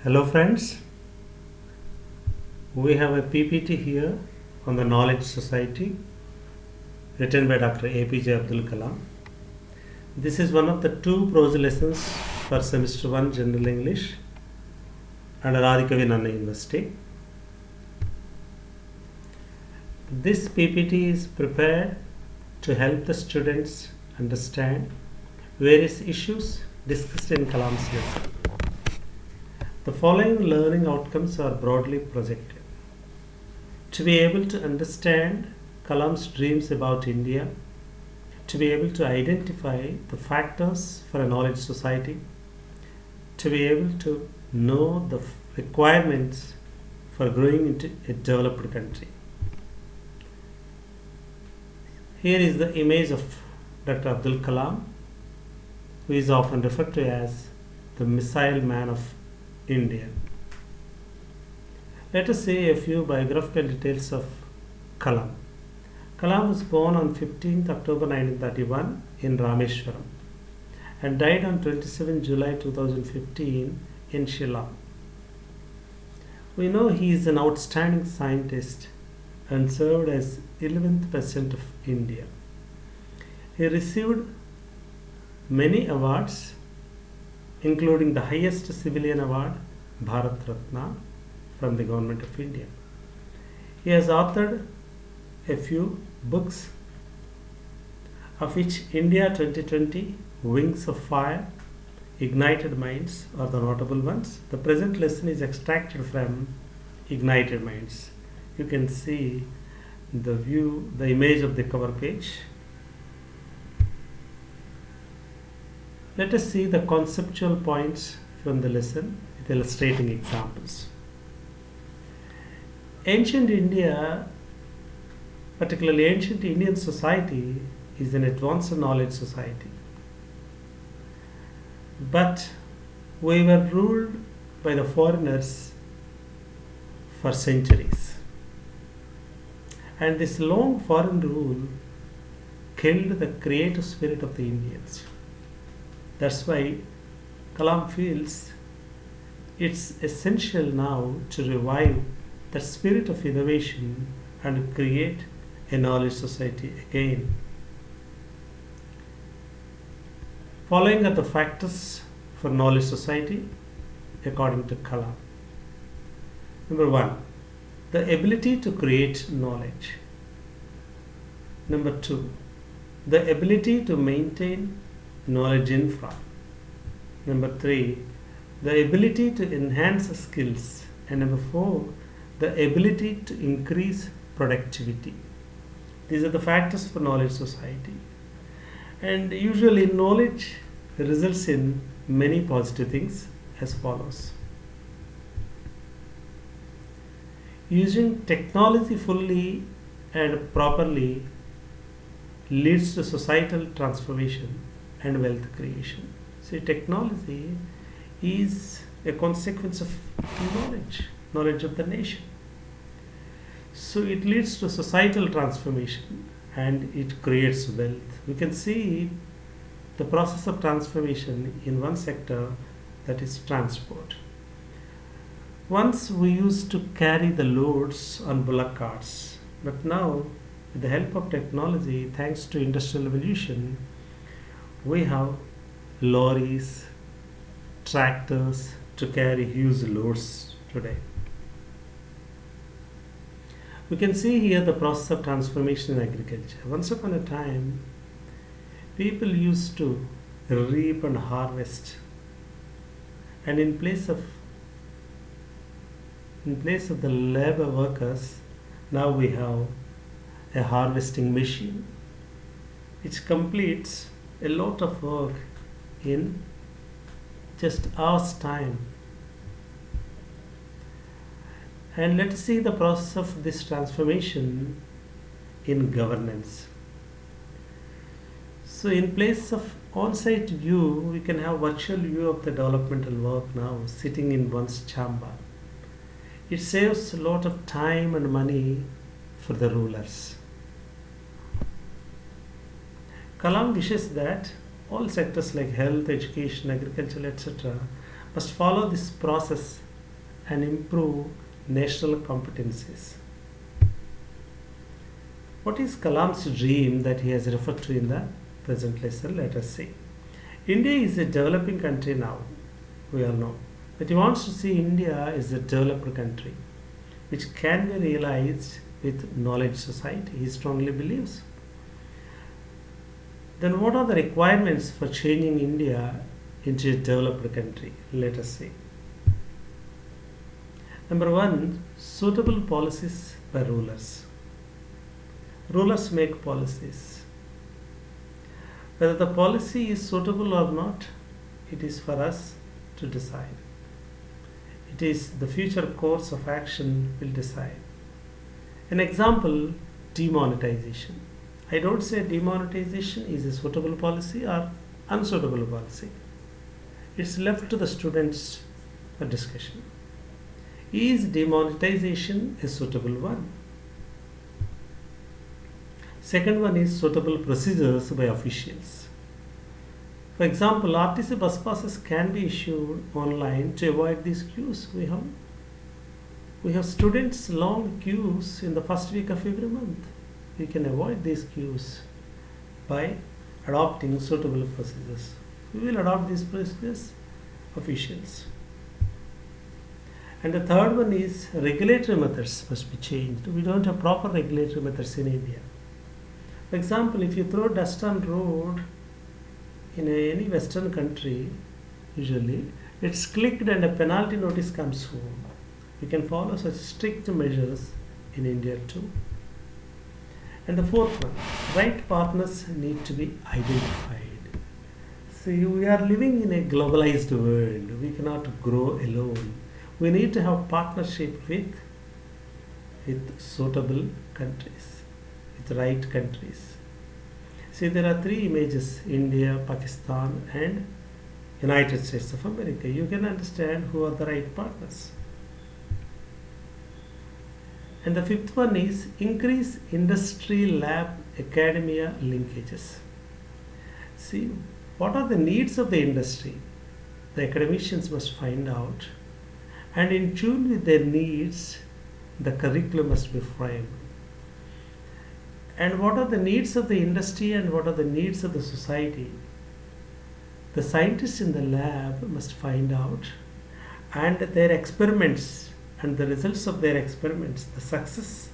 Hello friends, we have a PPT here on the Knowledge Society written by Dr. APJ Abdul Kalam. This is one of the two prose lessons for semester 1 General English under Adikavi Nannaya University. This PPT is prepared to help the students understand various issues discussed in Kalam's lesson. The following learning outcomes are broadly projected. To be able to understand Kalam's dreams about India, to be able to identify the factors for a knowledge society, to be able to know the requirements for growing into a developed country. Here is the image of Dr. Abdul Kalam, who is often referred to as the missile man of India. Let us see a few biographical details of Kalam. Kalam was born on 15th October 1931 in Rameshwaram and died on 27 July 2015 in Shillong. We know he is an outstanding scientist and served as 11th President of India. He received many awards, including the highest civilian award, Bharat Ratna, from the Government of India. He has authored a few books, of which India 2020, Wings of Fire, Ignited Minds are the notable ones. The present lesson is extracted from Ignited Minds. You can see the image of the cover page. Let us see the conceptual points from the lesson with illustrating examples. Ancient India, particularly ancient Indian society, is an advanced knowledge society. But we were ruled by the foreigners for centuries. And this long foreign rule killed the creative spirit of the Indians. That's why Kalam feels it's essential now to revive that spirit of innovation and create a knowledge society again. Following are the factors for knowledge society according to Kalam. Number 1, the ability to create knowledge. Number 2, the ability to maintain knowledge infra. Number 3, the ability to enhance skills. And number 4, the ability to increase productivity. These are the factors for knowledge society. And usually knowledge results in many positive things as follows. Using technology fully and properly leads to societal transformation and wealth creation. See, technology is a consequence of knowledge of the nation. So it leads to societal transformation and it creates wealth. We can see the process of transformation in one sector, that is transport. Once we used to carry the loads on bullock carts, but now with the help of technology, thanks to industrial revolution, we have lorries, tractors to carry huge loads today. We can see here the process of transformation in agriculture. Once upon a time, people used to reap and harvest, and in place of the labor workers, now we have a harvesting machine which completes a lot of work in just hours time. And let's see the process of this transformation in governance. So in place of on-site view, we can have virtual view of the developmental work now sitting in one's chamber. It saves a lot of time and money for the rulers. Kalam wishes that all sectors like health, education, agriculture, etc. must follow this process and improve national competencies. What is Kalam's dream that he has referred to in the present lesson? Let us see. India is a developing country now, we all know. But he wants to see India as a developed country, which can be realized with knowledge society, he strongly believes. Then what are the requirements for changing India into a developed country? Let us see. Number one, suitable policies by rulers. Rulers make policies. Whether the policy is suitable or not, it is for us to decide. It is the future course of action will decide. An example, demonetization. I don't say demonetization is a suitable policy or unsuitable policy. It's left to the students for discussion. Is demonetization a suitable one? Second one is suitable procedures by officials. For example, RTC bus passes can be issued online to avoid these queues. We have students long queues in the first week of every month. We can avoid these queues by adopting suitable procedures. We will adopt these procedures, officials. And the third one is regulatory methods must be changed. We don't have proper regulatory methods in India. For example, if you throw dust on road in any Western country, usually it's clicked and a penalty notice comes home. We can follow such strict measures in India too. And the fourth one, right partners need to be identified. See, we are living in a globalized world. We cannot grow alone. We need to have partnership with suitable countries, with right countries. See, there are three images, India, Pakistan and United States of America. You can understand who are the right partners. And the fifth one is increase industry, lab, academia linkages. See, what are the needs of the industry? The academicians must find out, and in tune with their needs, the curriculum must be framed. And what are the needs of the industry and what are the needs of the society? The scientists in the lab must find out, and their experiments and the results of their experiments, the success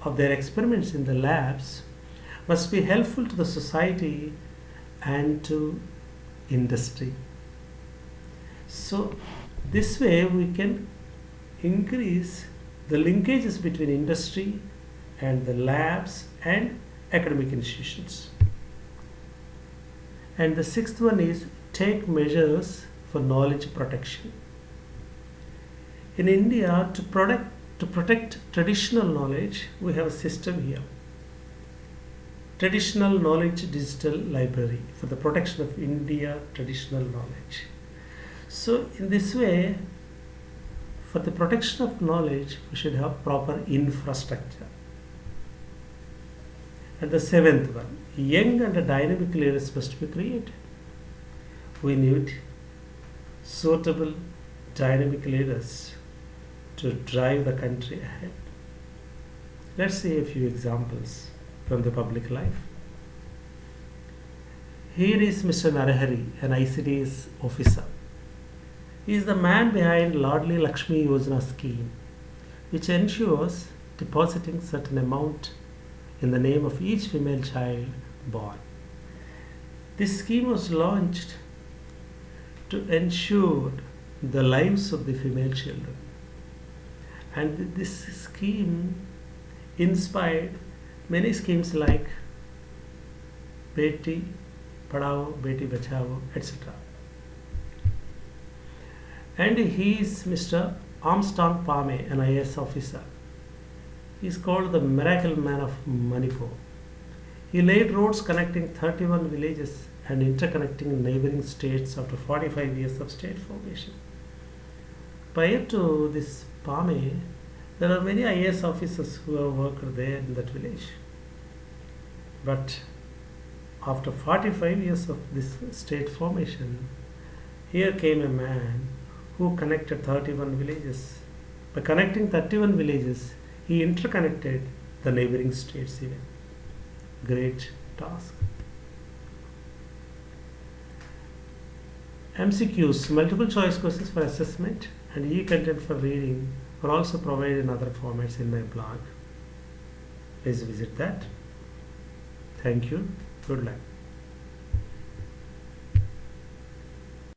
of their experiments in the labs must be helpful to the society and to industry. So this way we can increase the linkages between industry and the labs and academic institutions. And the sixth one is take measures for knowledge protection. In India, to protect traditional knowledge, we have a system here. Traditional Knowledge Digital Library for the protection of India traditional knowledge. So in this way, for the protection of knowledge, we should have proper infrastructure. And the seventh one, young and dynamic leaders must be created. We need suitable dynamic leaders to drive the country ahead. Let's see a few examples from the public life. Here is Mr. Narahari, an ICDS officer. He is the man behind Ladli Lakshmi Yojana scheme, which ensures depositing certain amount in the name of each female child born. This scheme was launched to ensure the lives of the female children. And this scheme inspired many schemes like Beti Padhao, Beti Bachao, etc. And he is Mr. Armstrong Pame, an IAS officer. He is called the Miracle Man of Manipur. He laid roads connecting 31 villages and interconnecting neighboring states after 45 years of state formation. Prior to this Pame, there are many IAS officers who have worked there in that village. But after 45 years of this state formation, here came a man who connected 31 villages. By connecting 31 villages, he interconnected the neighboring states even. Great task. MCQs, multiple choice questions for assessment, and e-content for reading are also provided in other formats in my blog. Please visit that. Thank you. Good luck.